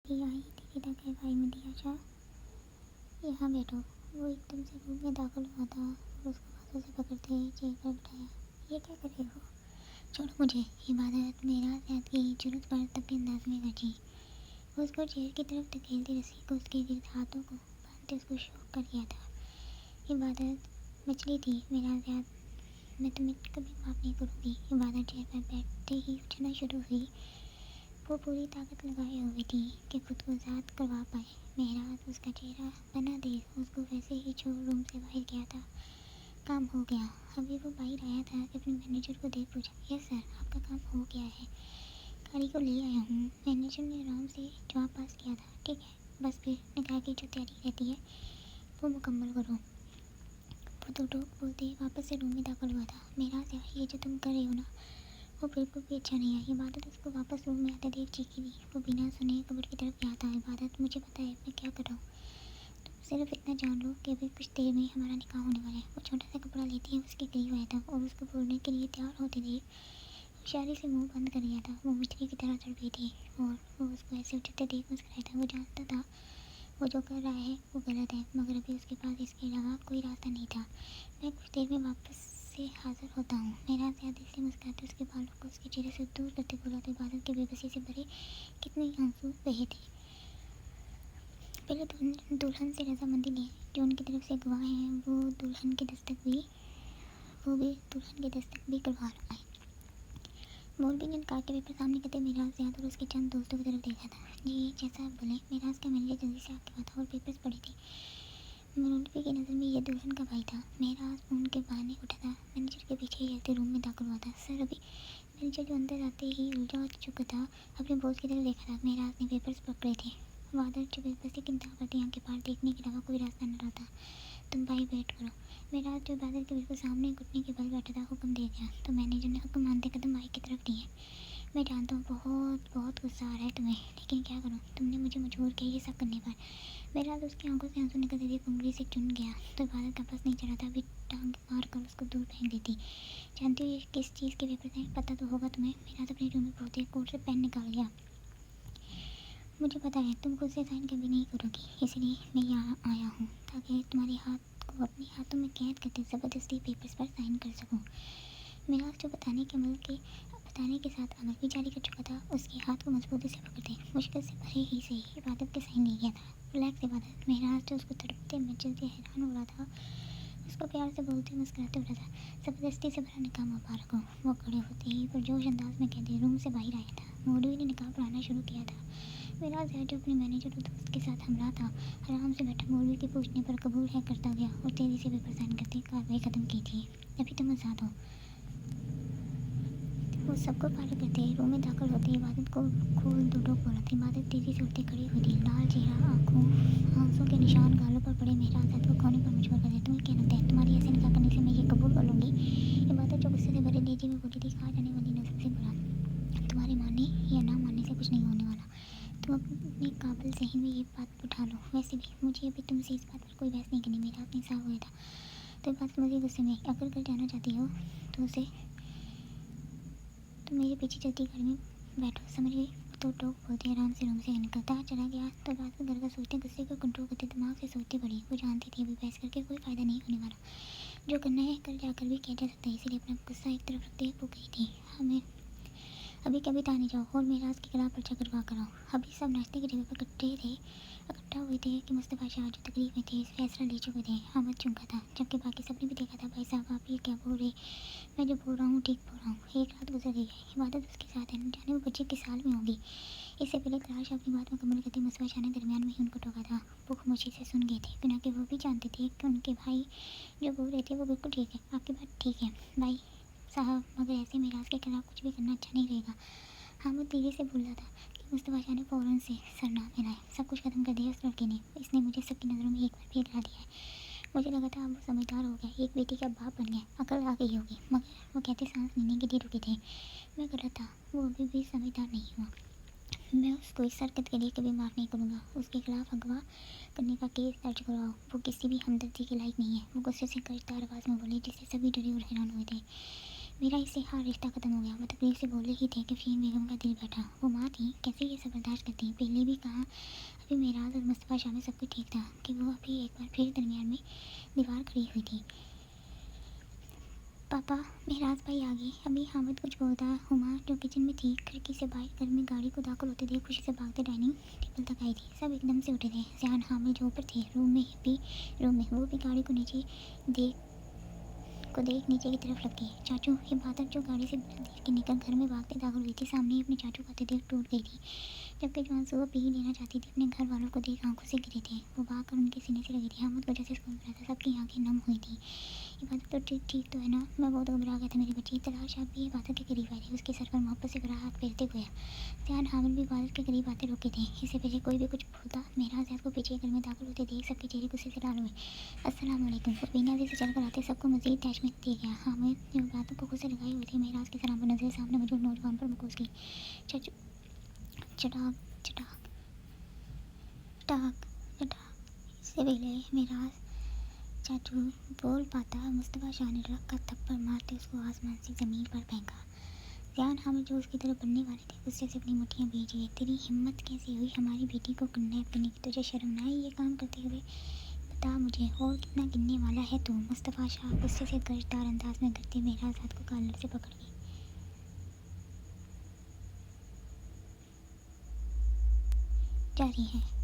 अभी आई तेरी तक भाई में दिया जा, यहाँ बैठो। वो एकदम से रूम में दाखिल हुआ था और उसको बातों से पकड़ते चेयर पर बिठाया। ये क्या कर रहे हो? छोड़ो मुझे। इबादत मेरा याद की जरूरत पर तब अंदाज में बची। वो उसको चेयर की तरफ धकेलती रस्सी को उसके गिर्द हाथों को बांधते उसको शौक कर दिया था। इबादत मछली थी मेरा याद, मैं तुम्हें कभी माफ़ नहीं करूँगी। इबादत चेयर पर बैठते ही उछलना शुरू हुई। वो पूरी ताकत लगाए हुई थी कि खुद को आज़ाद करवा पाए। मेहराज उसका चेहरा बना दे उसको वैसे ही छोड़ रूम से बाहर गया था। काम हो गया। अभी वो बाहर आया था कि अपने मैनेजर को देख पूछा, यस सर, आपका काम हो गया है, गाड़ी को ले आया हूँ। मैनेजर ने आराम से जवाब पास किया था, ठीक है, बस फिर निकाह की जो तैयारी रहती है वो मुकम्मल करो। वो तो टोक बोलते वापस से रूम में दाखिल हुआ था। मेहराज यार, ये जो तुम कर रहे हो ना वो बिल्कुल भी अच्छा नहीं है। इबादत उसको वापस रूम में आते देख चीखी दी। वो बिना सुने कबूर की तरफ गया था। इबादत मुझे पता है मैं क्या कर रहा हूँ, तुम सिर्फ इतना जान लो कि अभी कुछ देर में हमारा निकाह होने वाला है। वो छोटा सा कपड़ा लेती है उसके करीब आया था और उसको बोलने के लिए तैयार होते देख इशारे से मुंह बंद कर दिया था। वो मछली की तरह तड़पी थी और वो उसको ऐसे उठते देख मुस्कुराया था। वो जानता था वो जो कर रहा है वो गलत है, मगर अभी उसके पास इसके अलावा कोई रास्ता नहीं था। मैं कुछ देर में वापस से हाजिर होता हूँ। मेरा ज़्यादा से मुस्कुराते उसके बालों को उसके चेहरे से दूर करते बोला तो इबादत के बेबसी से भरे कितने आंसू बहे थे। पहले दुल्हन से रजामंदी ली जो उनकी तरफ से गवाह हैं, वो भी दुल्हन की दस्तक भी करवा रहा है। मौलवी ने निकाह के पेपर सामने करते मेराज ज़्यादा और उसके चंद दोस्तों की तरफ देखा था। जी जैसा आप बोले। मेराज का मैनेजर जल्दी से आपके पास था और पेपर्स पढ़े थे। मौलवी की नज़र में ये दुल्हन का भाई था। मेराज फ़ोन के बहाने उठा था। मैनेजर के पीछे ही ऐसे रूम में दाखिल हुआ था। सर अभी। मैनेजर जो अंदर आते ही उलझा चुका था अपने बॉस की तरफ देखा था। मेराज ने पेपर्स पकड़े थे। वादर जो पेपर से किंतु करते आँखें पार देखने के अलावा कोई रास्ता न रहा था। तुम भाई वेट करो। मेराज जो बादल के बिल्कुल सामने घुटने के बल बैठा था हुक्म दे दिया तो मैनेजर ने हुक्म मानते कदम भाई की तरफ लिए। मैं जानता हूँ बहुत बहुत गुस्सा आ रहा है तुम्हें, लेकिन क्या करूँ, तुमने मुझे मजबूर किया ये सब करने पर। मेराज उसकी आंखों से आंसू निकलते देख उंगली से चुन गया तो बादल का पास नहीं चढ़ा था। अभी टांग मार कर उसको दूर फेंक देती। जानती हो ये किस चीज़ के पेपर थे? पता तो होगा तुम्हें। मेराज अपने रूम में पहुँचे कोट से पेन निकाल लिया। मुझे पता है तुम खुद से साइन कभी नहीं करोगी, इसलिए मैं यहाँ आया हूँ ताकि तुम्हारे हाथ को अपने हाथों में कैद करके ज़बरदस्ती पेपर्स पर साइन कर सकूँ। मेराज जो बताने के साथ अमल भी जारी कर चुका था उसके हाथ को मजबूती से पकड़ते मुश्किल से भरे ही सही इबादत के साइन नहीं किया था। रिलैक्स इबादत। मेराज जो उसको तड़पते मचल से हैरान हो रहा था उसको प्यार से बोलते मुस्कुराते हो रहा था। ज़बरदस्ती से भरा निकाह मुबारक हो। वो खड़े होते ही पुरजोश अंदाज में कहते रूम से बाहर आया था। मौलवी ने निकाह पढ़ाना शुरू किया था। मेराज है जो अपने मैनेजर और दोस्त के साथ हमला था आराम से बैठा मौलवी के पूछने पर कबूल है करता गया और तेजी से पेपर साइन करते कार्रवाई ख़त्म की थी। अभी तुम आज़ाद हो। वो सबको पार करते रूम में दाखिल होते इबादत को खोल दो टोक बोला था। इबादत तेजी से उठती खड़ी हुई थी। लाल चेहरा, आंसू के निशान गालों पर पड़े। मेराज हाथ को खोने पर मजबूर कर दिया। तुम्हें क्या लगता है तुम्हारी ऐसे निकाह करने से मैं ये कबूल कर लूँगी? इबादत जो गुस्से से भरे लहजे में बोली थी कहा जाने वाली नज़र से बोला, तुम्हारे मानने या ना मानने से कुछ नहीं होने वाला। तुम अपने काबिल जहन में ये बात उठा लो। वैसे भी मुझे अभी तुमसे इस बात पर कोई बहस नहीं करनी। मेरा अपने साफ हुआ था तो बात समझिए गुस्से में। अगर घर जाना चाहती हो तो मेरे पीछे चलती गाड़ी में बैठो, समझ गई? तो टोक बोलते आराम से रूम से निकलता चला गया तो बात को घर का सोचते गुस्से को कंट्रोल करते दिमाग से सोचती पड़ी। वो जानती थी अभी बहस करके कोई फ़ायदा नहीं होने वाला। जो करना है कल जाकर भी किया जा सकता है, इसलिए अपना गुस्सा एक तरफ रखते वो गई थी। हमें अभी कभी थाने जाओ और मेराज के खिलाफ पर्चा करवा कराओ। अभी सब नाश्ते की जगह पर इकट्ठा हुए थे कि मुस्तफ़ा शाह जो तकलीफ में थे फैसला ले चुके थे। अहमद चुनका था जबकि बाकी सबने भी देखा था। भाई साहब आप ये क्या बोल रहे? मैं जो बोल रहा हूँ ठीक बोल रहा हूँ। एक रात गुजर गई है, इबादत उसके साथ है, न जाने वो बच्चे किस साल में होगी। इससे पहले तलाश अपनी बात मुकम्मल करते मुस्तफ़ा शाह ने दरमियान में ही उनको टोका था। वो खामोशी से सुन गए थे बिना कि वो भी जानते थे कि उनके भाई जो बोल रहे थे वो बिल्कुल ठीक है। आपकी बात ठीक है भाई साहब, मगर ऐसे मेराज के खिलाफ कुछ भी करना अच्छा नहीं रहेगा। हामिद तेज़ी से बोल रहा था कि मुस्तफ़ा शाह ने फ़ौरन से सरनाम मिलाए। सब कुछ ख़त्म कर दिया उस लड़के ने। इसने मुझे सबकी नज़रों में एक बार फिर ला दिया है। मुझे लगा था अब वो समझदार हो गया, एक बेटी का बाप बन गया, अकल आ गई होगी, मगर वो कहते सांस लेने के लिए रुके थे। मैं गलत था, वो अभी भी समझदार नहीं हुआ। मैं उसको इस हरकत के लिए कभी माफ़ नहीं करूँगा। उसके खिलाफ अगवा करने का केस दर्ज करवाओ। वो किसी भी हमदर्दी के लायक नहीं है। वो गुस्से से करदार आवाज़ में बोली जिससे सभी डरे और हैरान हुए थे। मेरा इससे हर रिश्ता ख़त्म हो गया। वो तकलीफ से बोले ही थे कि फ़हीम बेगम का दिल बैठा। वो माँ थी, कैसे ये सब बर्दाश्त करती। पहले भी कहा, अभी मेराज और मुस्तफ़ा शाह में सब कुछ ठीक था कि वो अभी एक बार फिर दरमियान में दीवार खड़ी हुई थी। पापा, मेराज भाई आ गए। अभी हामिद कुछ बोलता। हुमा जो किचन में थी, खिड़की से बाहर घर में गाड़ी को दाखिल होते देख खुशी से भागते डाइनिंग टेबल तक आई थी। सब एकदम से उठे थे। ज़ियान हामिद जो ऊपर थे रूम में वो भी गाड़ी को देख नीचे की तरफ लग गई। चाचू इबादत जो गाड़ी से देख के निकल घर में भागते दाखिल हुई थी, सामने ही अपने चाचू को आते देख टूट गई थी। जबकि जो आंसू वो पी ही लेना चाहती थी, अपने घर वालों को देख आंखों से गिरे थे। वो भाग कर उनके सीने से लगी थी। हामिद को जैसे स्कूल पड़ा था, सबकी आंखें नम हुई थी। इबादत तो ठीक तो है ना? मैं बहुत घबरा गया था मेरी बच्ची। तलाश आप भी इबादत के करीब आई थी, उसके सर पर मोहब्बत से भरा हाथ फेरते हुए। ध्यान हामिद भी इबादत के करीब आते रुके थे। इससे पहले कोई भी कुछ बोलता, मेरा ज़ैद को पीछे घर में दाखिल होते देख सबके चेहरे गुस्से से लाल हुए। अस्सलाम वालेकुम। वो बेनियाजी से चलकर आते सबको मजीद अटैचमेंट दे गया। हामिद जो इबादत को खुद से लगाई हुई थी, मेराज की सलाम पर नजरें सामने मौजूद नौजवान पर मकोस की। चाचू चटाक चटाक चटाक चटाक। इससे पहले मेराज चाचू बोल पाता, मुस्तफ़ा शाह ने रख का थप्पड़ मारते उसको आसमान से ज़मीन पर फेंका। ध्यान हामिद जो उसकी तरफ बढ़ने वाले थे, गुस्से से अपनी मुट्ठियाँ भींची। तेरी हिम्मत कैसे हुई हमारी बेटी को किडनैप करने की? तुझे शर्म ना आई ये काम करते हुए? बता मुझे, और कितना गिनने वाला है तू? मुस्तफ़ा शाह गुस्से से गर्जदार अंदाज में करते मेरा हाथ को कॉलर से पकड़ के जारी है।